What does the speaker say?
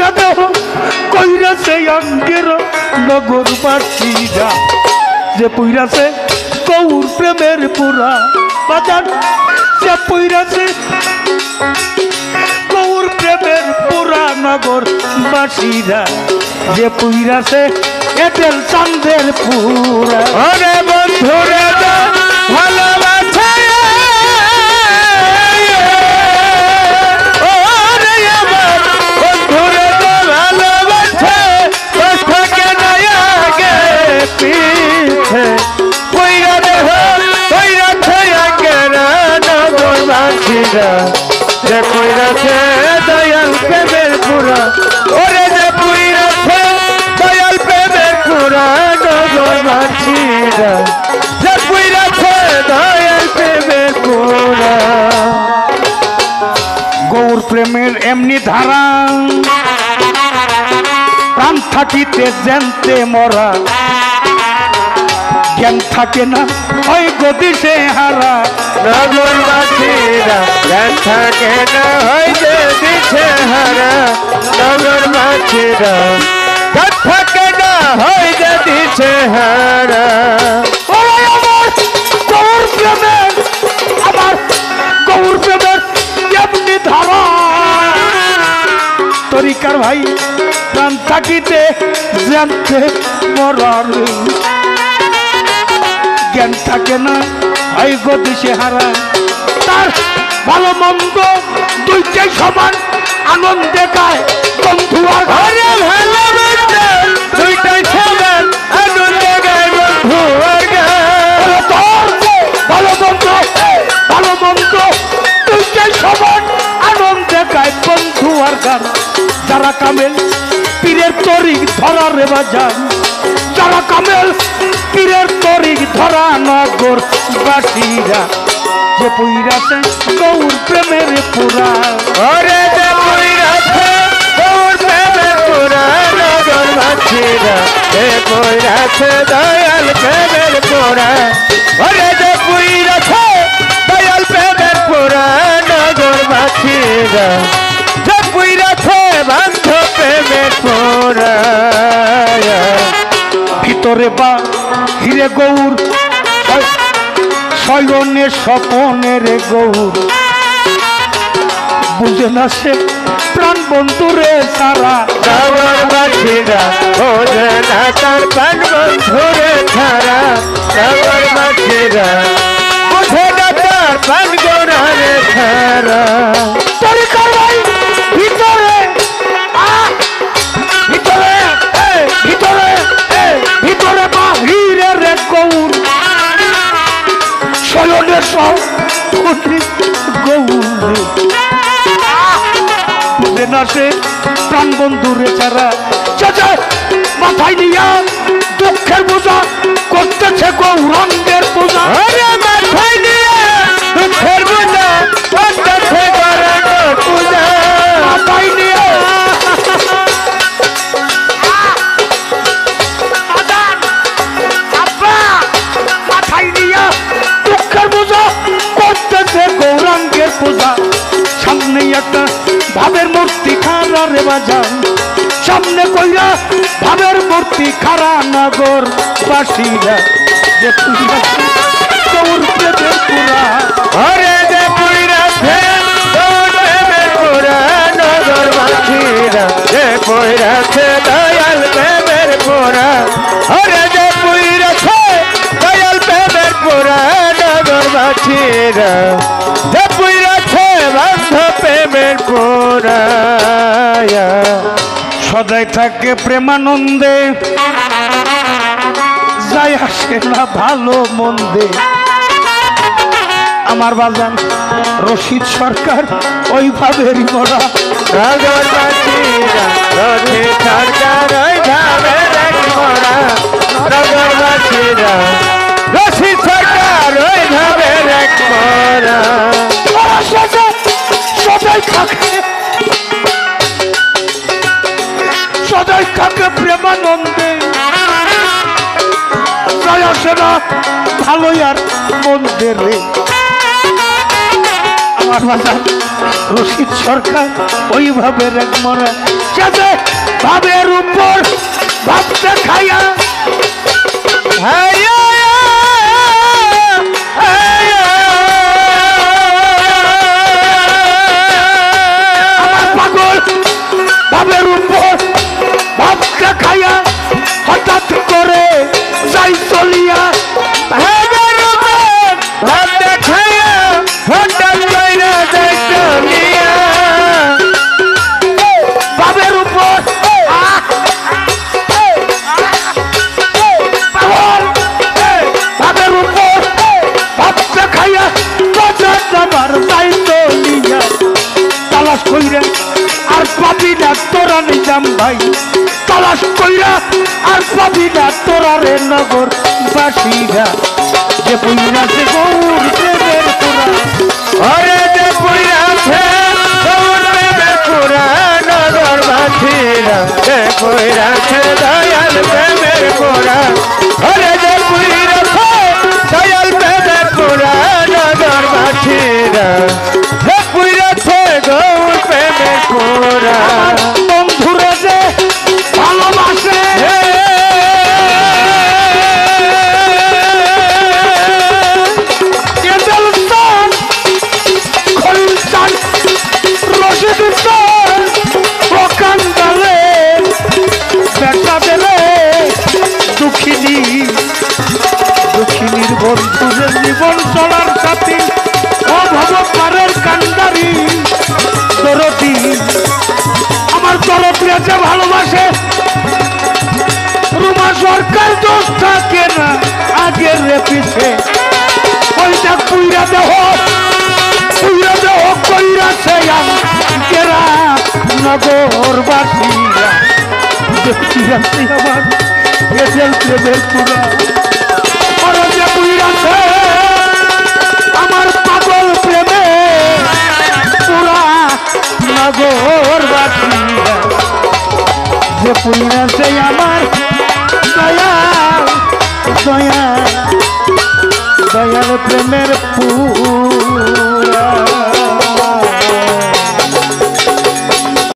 পুইরা দেহ কইরাছে অঙ্গের নগরবাসীরা যে পুইরাছে গৌর প্রেমের পুরা বাজার যে পুইরাছে গৌর প্রেমের পুরা নগরবাসীরা যে পুইরাছে এটেল চাঁদের পুরা ওরে বন্ধুরে ভালোবাসা ওরে আমার বন্ধুরে ভালোবাসা থাকে না আগে পিছে কইরা দেহ কইরা থাকে নগরবাসীরা যে কইরাছে দয়াল প্রেমের পুরা ওরে যে পুইরাছে দয়াল প্রেমের পুরা নগরবাসীরা যে পুইরাছে দয়াল প্রেমের পুরা গৌর প্রেমের এমনি ধারা প্রাণ থাকিতে জানতে মরা জ্ঞান থাকে না ওই গদিশে হারা নগরবাসীরা জ্ঞান থাকে না হয় যে দিশে হারা নগরবাসীরা জ্ঞান থাকে না হয় যে দিশে হারা আমার গৌর প্রেমের এমনি ধারা তরিকার ভাই প্রাণ থাকিতে জানতে মরার জ্ঞান থাকে না ওই গদিশে হারা তার ভালো মন্দ দুইটাই সমান আনন্দে গায় বন্ধু আর ঘরে ভালো মন্দ দুইটাই সমান আনন্দে গায় বন্ধু আর ভালো মন্দ দুইটাই সমান আনন্দে গায় বন্ধু আর গান যারা কামেল পীরের তরিক ধরা রে বাজান যারা কামেল পীরের তরিক ধরা নগর বাসীরা যে পুইরাছে গৌর প্রেমের পুরা ওরে যে পুইরাছে গৌর প্রেমের পুরা নগরবাসীরা যে পুইরাছে দয়াল প্রেমের পুরা ওরে যে পুইরাছে দয়াল প্রেমের পুরা নগরবাসীরা যে পুইরাছে বান্ধ প্রেমের পুরা ভিতরে বা হিরে গৌর শয়নে স্বপনের গৌর বুঝে না সে প্রাণ বন্ধুরে সারা নগরবাসীরা বোঝে না তার প্রাণ বন্ধুরে ছাড়া নগরবাসীরা বোঝে না তার প্রাণ গোড়ারে ছাড়া ভিতরে ভিতরে ভিতরে ভিতরে বা হিরে রে গৌর শয়নে স্বপনের গৌর বুঝে না সে প্রাণ বন্ধুরে ছাড়া চাচা মাথায় নিয়া দুঃখের বোঝা করতেছে গৌরাঙ্গের পূজা মাথায় নিয়ে দুঃখের বোঝা করতেছে গৌরাঙ্গ পূজা মাথায় নিয়ে মাথায় নিয়া দুঃখের বোঝা করতেছে গৌরাঙ্গের পূজা সামনে একটা ভাবের মূর্তি খারা রে বাজান সামনে কইরা ভাবের মূর্তি খারা নগর বাসীরা যে গৌর প্রেমের পুরা ওরে যে পুইরাছে গৌর প্রেমের পুরা নগরবাসীরা যে পুইরাছে দয়াল প্রেমের পুরা ওরে যে পুইরাছে দয়াল প্রেমের পুরা নগরবাসীরা যে পুইরাছে বান্ধ প্রেমের পুরা সদাই থাকে প্রেমানন্দে যাই আসে না ভালো মন্দে আমার বাজান রশিদ সরকার ওইভাবেরই মরা নগরবাসীরা রশিদ সরকার ওইভাবে মরা নগরবাসীরা রশিদ সরকার ওইভাবে মরা সদাই থাকে সদাই থাকে প্রেমানন্দে যাই আসে না ভালো আর মন্দে রে আমার বাজার রশিদ সরকার ওইভাবে রেখ মরা সাথে ভাবের উপর ভাবতে খাইয়া আমার পাগল ভাবের উপর ভাবতে খাইয়া হঠাৎ করে যাই চলিয়া বাবের উপর বাবের উপর ভাবতে খাইয়া আমার যাই চলিয়া তালাশ কইরা আর পাবি না তোরা নিজাম ভাই তালাশ কইরা আর পাবি না তোরা রে নগর বাসীরা যে পুইরাছে গৌর প্রেমের পুরা ওরে যে পুইরাছে গৌর প্রেমের পুরা নগর বাসীরা যে পুইরাছে দয়াল প্রেমের পুরা ওরে যে পুইরাছে দয়াল প্রেমের পুরা নগর বাসীরা যে পুইরাছে গৌর প্রেমের পুরা বন্ধুরা যে ভালোবাসে দুঃখিনীর বন্ধুদের জীবন চলার সাথী অভবকারের কান্ডারি দরদি আমার দরদিরা যে ভালোবাসে রুমা সরকার দোষ থাকে না আগের রে পিছে ওইটা কুইরা দেহ কইরাছে কেরা নগরবাসীরা দেখতে আমার এসেল প্রেমের পুরা ওরা যে কুইরাছে আমার পাগল প্রেমে পুরা নগরবাসীরা যে পুইরাছে আমার দয়াল দয়াল দয়াল প্রেমের পুরা